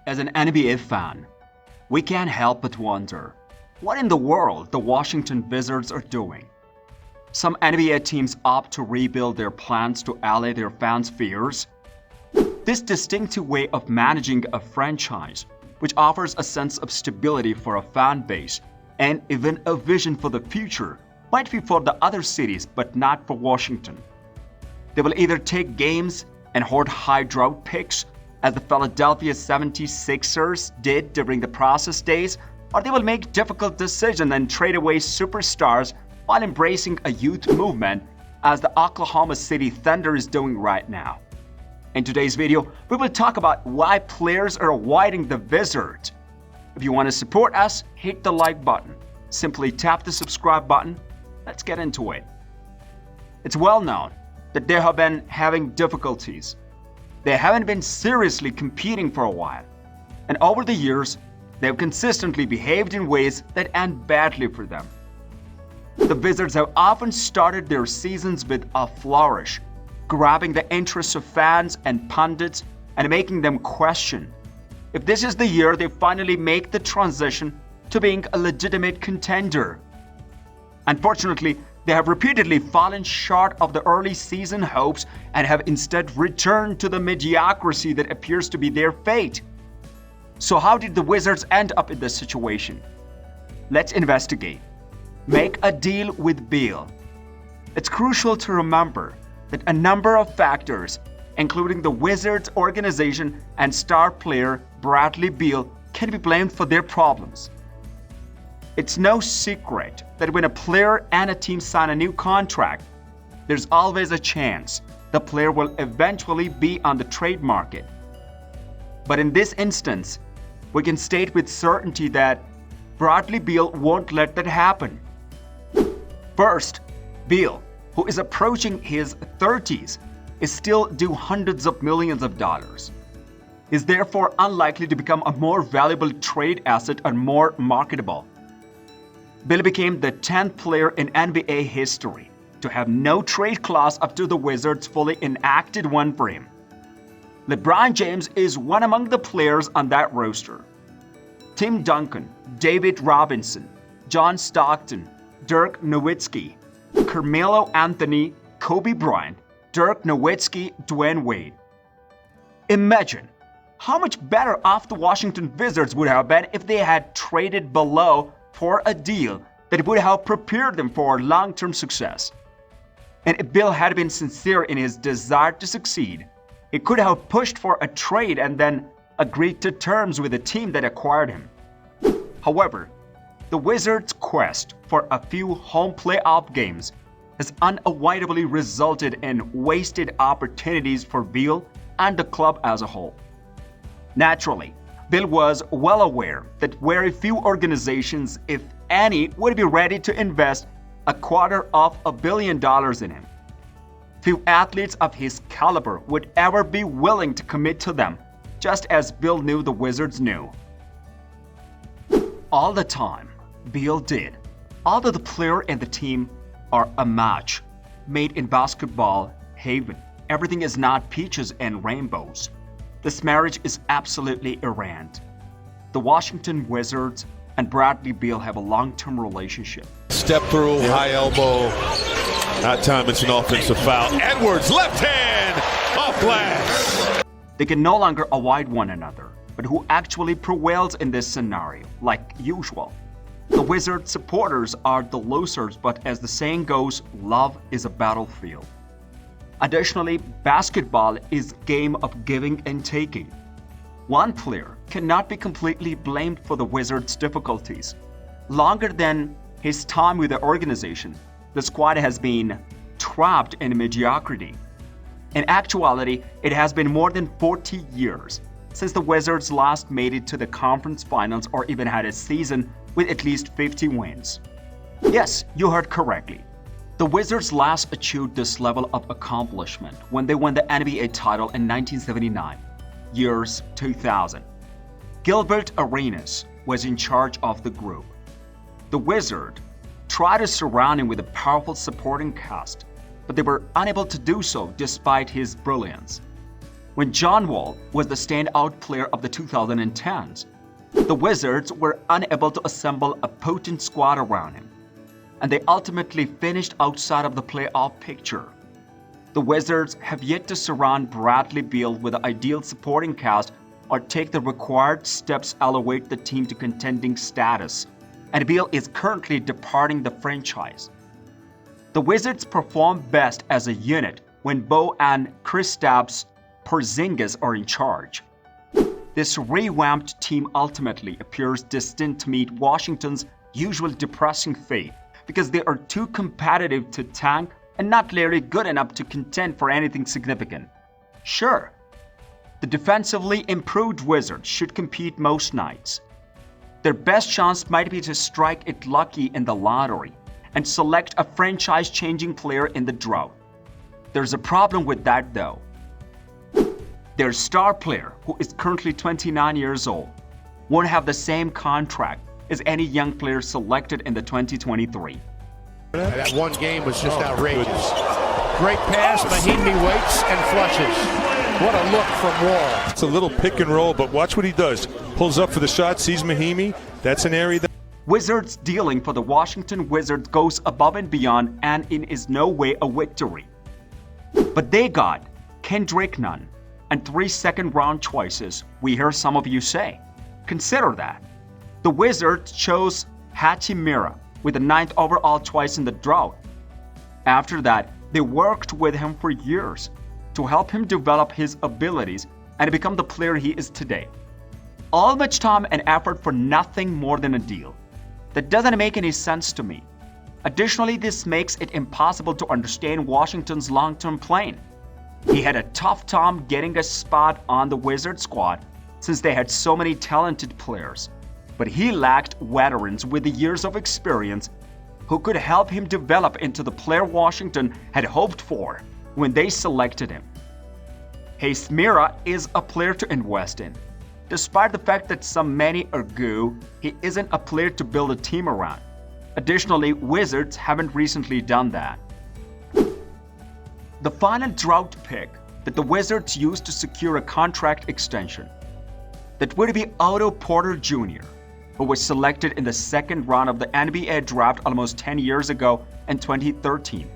As an NBA fan, we can't help but wonder what in the world the Washington Wizards are doing. Some NBA teams opt to rebuild their plans to allay their fans' fears. This distinctive way of managing a franchise, which offers a sense of stability for a fan base and even a vision for the future, might be for the other cities but not for Washington. They will either take games and hoard high draft picks, as the Philadelphia 76ers did during the process days, or they will make difficult decisions and trade away superstars while embracing a youth movement, as the Oklahoma City Thunder is doing right now. In today's video, we will talk about why players are avoiding the Wizards. If you want to support us, hit the like button. Simply tap the subscribe button. Let's get into it. It's well known that they have been having difficulties. They haven't been seriously competing for a while. And over the years, they've consistently behaved in ways that end badly for them. The Wizards have often started their seasons with a flourish, grabbing the interests of fans and pundits and making them question if this is the year they finally make the transition to being a legitimate contender. Unfortunately, they have repeatedly fallen short of the early season hopes and have instead returned to the mediocrity that appears to be their fate. So how did the Wizards end up in this situation? Let's investigate. Make a deal with Beal. It's crucial to remember that a number of factors, including the Wizards organization and star player Bradley Beal, can be blamed for their problems. It's no secret that when a player and a team sign a new contract, there's always a chance the player will eventually be on the trade market. But in this instance, we can state with certainty that Bradley Beal won't let that happen. First, Beal, who is approaching his 30s, is still due hundreds of millions of dollars. Is therefore unlikely to become a more valuable trade asset and more marketable. Beal became the 10th player in NBA history to have no trade clause up to the Wizards fully enacted one for him. LeBron James is one among the players on that roster. Tim Duncan, David Robinson, John Stockton, Dirk Nowitzki, Carmelo Anthony, Kobe Bryant, Dirk Nowitzki, Dwayne Wade. Imagine how much better off the Washington Wizards would have been if they had traded below for a deal that would have prepared them for long-term success. And if Beal had been sincere in his desire to succeed, he could have pushed for a trade and then agreed to terms with the team that acquired him. However, the Wizards' quest for a few home playoff games has unavoidably resulted in wasted opportunities for Beal and the club as a whole. Naturally, Beal was well aware that very few organizations, if any, would be ready to invest $250 million in him. Few athletes of his caliber would ever be willing to commit to them, just as Beal knew the Wizards knew. All the time, Beal did. Although the player and the team are a match made in basketball haven, everything is not peaches and rainbows. This marriage is absolutely errant. The Washington Wizards and Bradley Beal have a long-term relationship. Step through, high elbow. That time it's an offensive foul. Edwards, left hand, off glass. They can no longer avoid one another, but who actually prevails in this scenario, like usual? The Wizards supporters are the losers, but as the saying goes, love is a battlefield. Additionally, basketball is a game of giving and taking. One player cannot be completely blamed for the Wizards' difficulties. Longer than his time with the organization, the squad has been trapped in mediocrity. In actuality, it has been more than 40 years since the Wizards last made it to the conference finals or even had a season with at least 50 wins. Yes, you heard correctly. The Wizards last achieved this level of accomplishment when they won the NBA title in 1979, years 2000. Gilbert Arenas was in charge of the group. The Wizard tried to surround him with a powerful supporting cast, but they were unable to do so despite his brilliance. When John Wall was the standout player of the 2010s, the Wizards were unable to assemble a potent squad around him, and they ultimately finished outside of the playoff picture. The Wizards have yet to surround Bradley Beal with the ideal supporting cast or take the required steps to elevate the team to contending status, and Beal is currently departing the franchise. The Wizards perform best as a unit when Bo and Kristaps Porzingis are in charge. This revamped team ultimately appears destined to meet Washington's usual depressing fate because they are too competitive to tank and not nearly good enough to contend for anything significant. Sure, the defensively improved Wizards should compete most nights. Their best chance might be to strike it lucky in the lottery and select a franchise-changing player in the draught. There's a problem with that though. Their star player, who is currently 29 years old, won't have the same contract as any young player selected in the 2023. That one game was just outrageous. Great pass, Mahimi waits and flushes. What a look from Wall. It's a little pick and roll, but watch what he does. Pulls up for the shot, sees Mahimi. That's an area that... Wizards dealing for the Washington Wizards goes above and beyond and in is no way a victory. But they got Kendrick Nunn and 3 second-round choices, we hear some of you say. Consider that. The Wizards chose Hachi Mira with the 9th overall choice in the draught. After that, they worked with him for years to help him develop his abilities and become the player he is today. All much time and effort for nothing more than a deal. That doesn't make any sense to me. Additionally, this makes it impossible to understand Washington's long-term plan. He had a tough time getting a spot on the Wizards squad since they had so many talented players. But he lacked veterans with the years of experience who could help him develop into the player Washington had hoped for when they selected him. Hace Mira is a player to invest in. Despite the fact that some many argue he isn't a player to build a team around. Additionally, Wizards haven't recently done that. The final draught pick that the Wizards used to secure a contract extension, that would be Otto Porter Jr., who was selected in the second round of the NBA draft almost 10 years ago in 2013.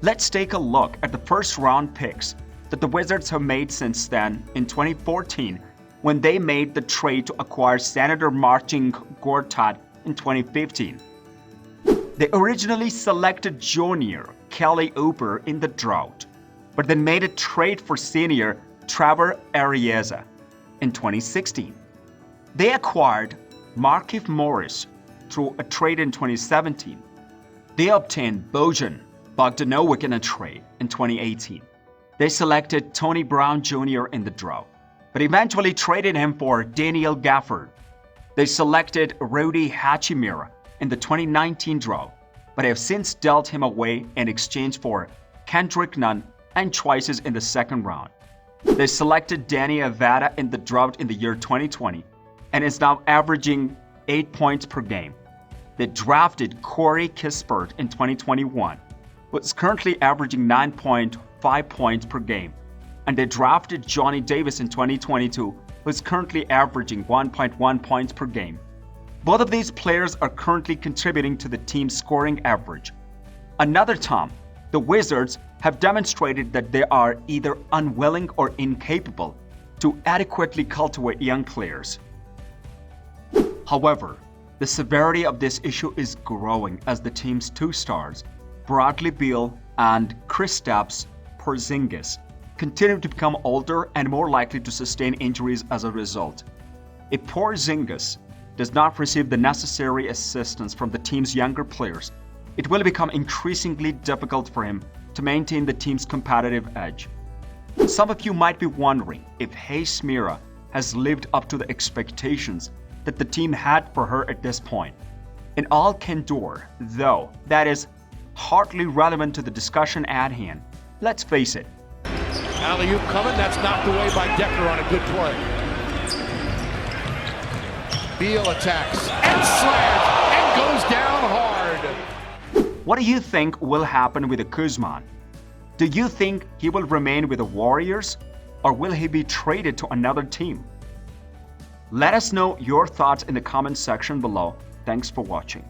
Let's take a look at the first round picks that the Wizards have made since then in 2014 when they made the trade to acquire Senator Marching Gortat in 2015. They originally selected junior Kelly Oubre in the draught, but then made a trade for senior Trevor Arreaza in 2016. They acquired Markieff Morris through a trade in 2017. They obtained Bojan Bogdanovic in a trade in 2018. They selected Tony Brown Jr. in the draught, but eventually traded him for Daniel Gafford. They selected Rudy Hachi Mira in the 2019 draught, but have since dealt him away in exchange for Kendrick Nunn and choices in the second round. They selected Denny Aveda in the draught in the year 2020 and is now averaging 8 points per game. They drafted Corey Kispert in 2021, who is currently averaging 9.5 points per game. And they drafted Johnny Davis in 2022, who is currently averaging 1.1 points per game. Both of these players are currently contributing to the team's scoring average. Another time, the Wizards have demonstrated that they are either unwilling or incapable to adequately cultivate young players. However, the severity of this issue is growing as the team's 2 stars, Bradley Beal and Kristaps Porzingis, continue to become older and more likely to sustain injuries as a result. If Porzingis does not receive the necessary assistance from the team's younger players, it will become increasingly difficult for him to maintain the team's competitive edge. Some of you might be wondering if Hace Mira has lived up to the expectations that the team had for her at this point. In all candour, though, that is hardly relevant to the discussion at hand. Let's face it. Alley-oop coming, that's knocked away by Decker on a good play. Beal attacks and slams and goes down hard. What do you think will happen with Guzman? Do you think he will remain with the Warriors? or will he be traded to another team? Let us know your thoughts in the comments section below. Thanks for watching.